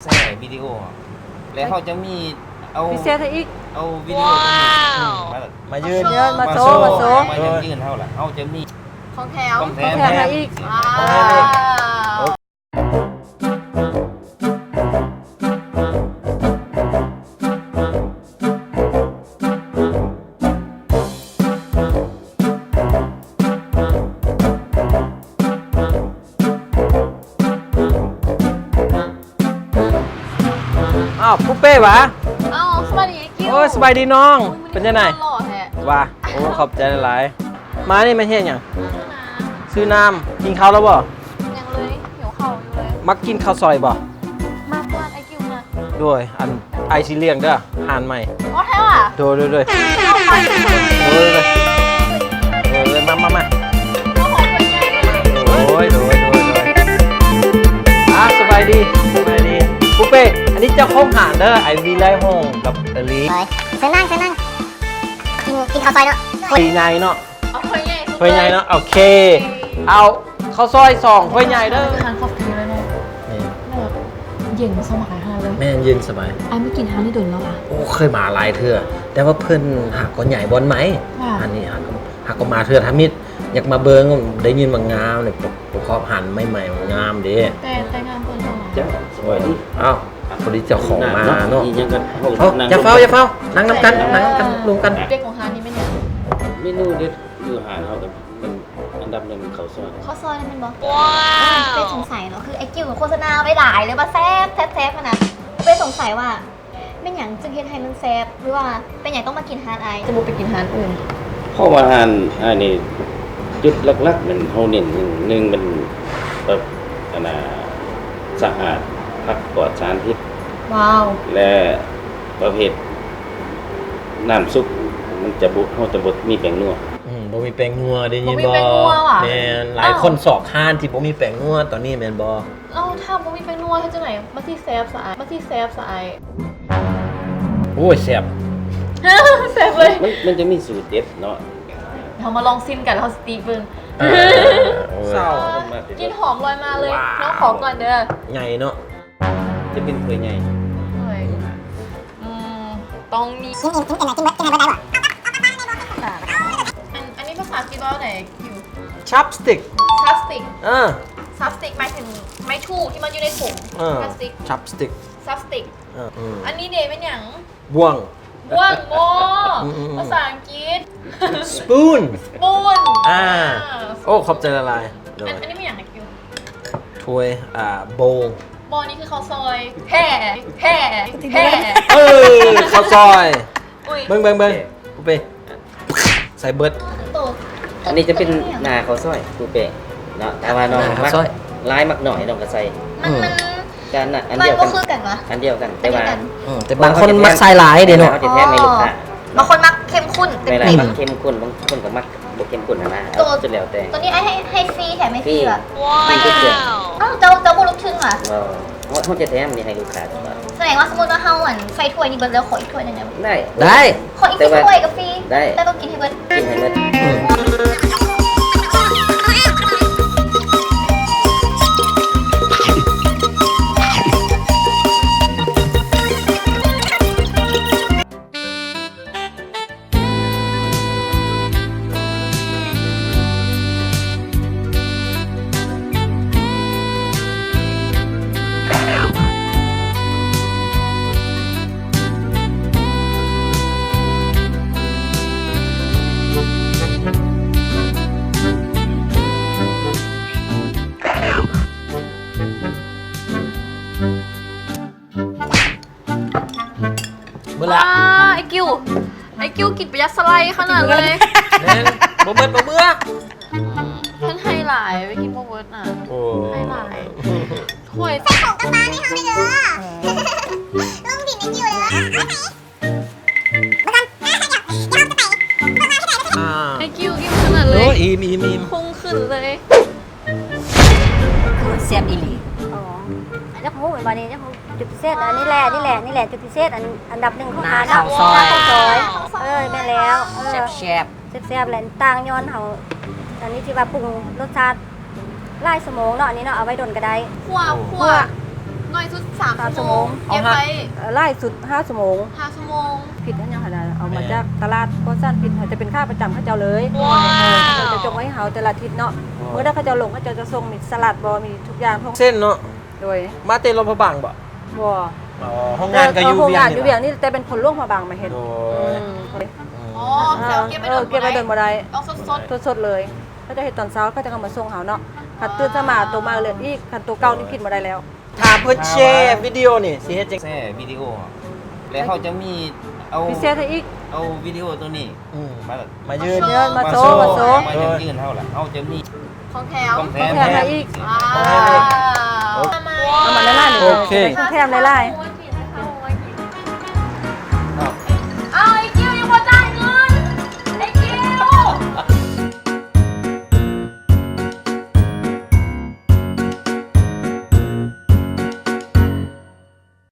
ใส่วิดีโอแล้วเขาจะมีเอาพิเศษให้อีกเอาวิดีโอมายืนมาโชว์มายืนเท่าไหร่เขาจะมีของแถวของแถมให้อีกอ้าวปุ๊เป้หวะ เอ้าสวัสดีกิ๊ว โอ้ยสบายดีน้อง เป็นยังไง หล่อแท้ ว่าโอ้ขอบใจหลายๆมานี่มาเฮ็ดหยังซื้อน้ำกินข้าวแล้วบ่ ยังเลยหิวเข่าอยู่เลย มักกินข้าวซอยบ่ มากวาดไอกิ๊วมา ด้วยอันไอซิเลียงเด้อหานใหม่ อ๋อแท้ว่ะ โดยโดยมาโอ้ยโดยสบายดีปุ๊เป้อันนี้เจ้าของหานเด้อไอวีไลห้องกับเอลี เชิญนั่งกินข้าวซอยเนาะ คุยใหญ่เนาะ เอาคุยใหญ่ คุยใหญ่เนาะโอเคเอาข้าวซอย2คุยใหญ่เด้อ ทานคอฟฟี่แล้วเนาะเย็นสมัครฮาเลย แม่เย็นสบาย ไอ้ไม่กินฮานี่โดนแล้วอ่ะ โอ้เคยมาหลายเทื่อแต่ว่าเพิ่นหักก็ใหญ่บอลไหม ว่า อันนี้หักก็มาเทื่อทามิดอยากมาเบิ่งได้ยินว่างามเนี่ยประกอบหันใหม่ๆงามเด้ แต่งานเปิดตัว จ้าสวัสดี เอ้าพอดีเจ้าของมาเนาะ ยังกัน อย่าเฝ้านั่งน้ำกันรวมกัน เด็กของฮานี่ไม่เนี่ย เมนูเด็ดอยู่หาเขากับเป็นอันดับหนึ่งเขาซอย ข้าวซอยนี่มันบอก เป็นสงสัยเนาะคือไอ้กิ่วโฆษณาไปหลายเลยว่าแซ่บขนาดเป็นสงสัยว่าเป็นอย่างจึงเฮ็ดให้มันแซ่บหรือว่าเป็นอย่างต้องมากินฮานไอ จะบุกไปกินฮานอื่น เพราะว่าอาหารอันนี้จุดหลักๆมันเขาเน้นหนึ่งมันแบบอันน่ะสะอาดพักปลอดสารพิษ ว้าว และประเภทน้ำซุปมันจะบุเขาจะบดมีแป้งนัว บ่มีแป้งนัวได้ยิน บ่มี บ่ แป้งนัวว่ะ แม่นหลายคนสอกค้านที่บ่มีแป้งนัวตอนนี้แม่นบ่ เราถ้าบุมีเป็นนัวให้จังไหนมาที่แซฟสะอาย โอ้ยแซ่บ แซฟเลย มันจะมีสูตรเด็ดเนาะ เรามาลองซิมกันเราสตีเบิร์น เศร้า กินหอมลอยมาเลยน้องขอก่อนเด้อ ใหญ่เนาะ จะเป็นถ้วยใหญ่ ต้องมี กินเป็นอะไรกินบ่ได้บ่ อันนี้ภาษาอังกฤษว่าไหนอยู่ ชับสติ๊ก ซับสติก อ่า หมายถึงไม้ถูที่มันอยู่ในถุงพลาสติก ชับสติ๊ก ซับสติกอันนี้เดย์เป็นอย่าง บ่วง ว่างโม ม ภาษาอังกฤษ สปูน ปูน โอ้ขอบใจละลายเดี๋ยว อันนี้ไม่อย่างไหนกิว ถ้วยโบว์ บอลนี้คือข้าวซอยแผ่ ข้าวซอย อุ้ย เบิ่งกูไปใส่เบิร์ด ตัว อันนี้จะเป็นหนาเขาวซอยปูเปะเนาะแต่ว่าน้อง หน้าข้าว มัก ซอย ลายมักหน่อยน้องก็ใส่ มัน กันน่ะอัน มัน เดียว ก็ กัน คือกันวะ อันเดียวกันแต่ว่า แต่บางคนมักใส่หลายเดี๋ยวเนาะ เขาจะแทนไม่ลูกค้า บางคนมักเข้มข้น ไม่ไร เต็ม มักเข้มข้นบางคนก็มักบ่เข้มข้นนะ ตัว สุดแล้วแต่ ตัวนี้ให้ฟรีแถมไม่ฟรีเหรอ ฟรีทุกเดือน อ้าวเจ้าบุรุษทึ่งเหรอ เขาจะแถมนี่ให้ลูกค้าตลอด แสดงว่าสมมติว่าเฮาอ่ะใส่ถ้วยนี่เบิร์ดแล้วขออีกถ้วยหนึงได้ไหม ได้ ขออีกถ้วยกับฟรี ได้ แต่ต้องกินให้เบิร์ด กินให้หมด เมื่อละ ไอกิวกินไปยัดสไลด์ขนาดเลย แม่นบ่เมื่อ ท่านไฮไลท์ไปกินโมเวิร์ดน่ะ โอ้ ไฮไลท์ถ้วย ส่งกับบ้านให้เขาเลยเด้อลุงผิดไอ้กิ่วเลยไอกิวกินขนาดเล โอ้ ย อิ่ม พุ่งขึ้นเลย แซ่บอีหลี อ๋อแล้วผมเหมือนวันนี้แล้วผมจุดพิเศษอันนี้แหละจุดพิเศษอันดับหนึ่งของร้าน หน้าข้าวซอย ข้าวซอยแม่แล้ว แซ่บ แซ่บแหลนต่างย้อนเขาอันนี้ที่ว่าปรุงรสชาติไล่สมองเนาะอันนี้เนาะเอาไว้ดนก็ได้ ขั่ว น้อยสุด3 ชั่วโมง เอา เก็บ ฮะ ไป ไล่สุด5 ชั่วโมง 5 ชั่วโมง ผิดนั่นยังขนาดเอามาจากตลาดก็สั้นผิดจะเป็นค่าประจำเขาเจ้าเลย ว้าว เราจะจงไว้ให้เขาแต่ละอาทิตย์เนาะเมื่อได้เขาเจ้าลงเขาเจ้าจะส่งมีสลัดบอมีทุกอย่างพวก เส้นเนาะ โดย มาเตลมพระบางบ่ บอ อ๋อห้องงานก็อยู่ โรง เวีย งาน ง อยู่เวียงนี่แต่เป็นคนล่วงมาบางมาเห็น โด อื ย ม อ๋อแซวเก็บไปโดน เก็บไปโดนบ่ได้ ต้องสด สดๆเลยเขาจะเห็นตอนเช้าเขาจะเอามาส่งเขาเนาะขัดตื่นสมาตัวมาเลยอีกขันตัวเก่านี่ผิดมาได้แล้ว ถามเพิ่นแชร์วิดีโอนี่สิเฮ็ดจัง แซ่วิดีโอ แล้วเขาจะมีเอา พิเศษให้อีก เอาวิดีโอตัวนี้ อืม มาแบบ มายืน เดี๋ยวมาโช ว์ มาโชว์ มาจะยืนเท่าไหร่เขาจะมี ๆของแถว ของแถ แถมให้อีก ว้าว เอามาไล่ๆหนึ่ง โอเค จะได้แถมไล่ โอ้ย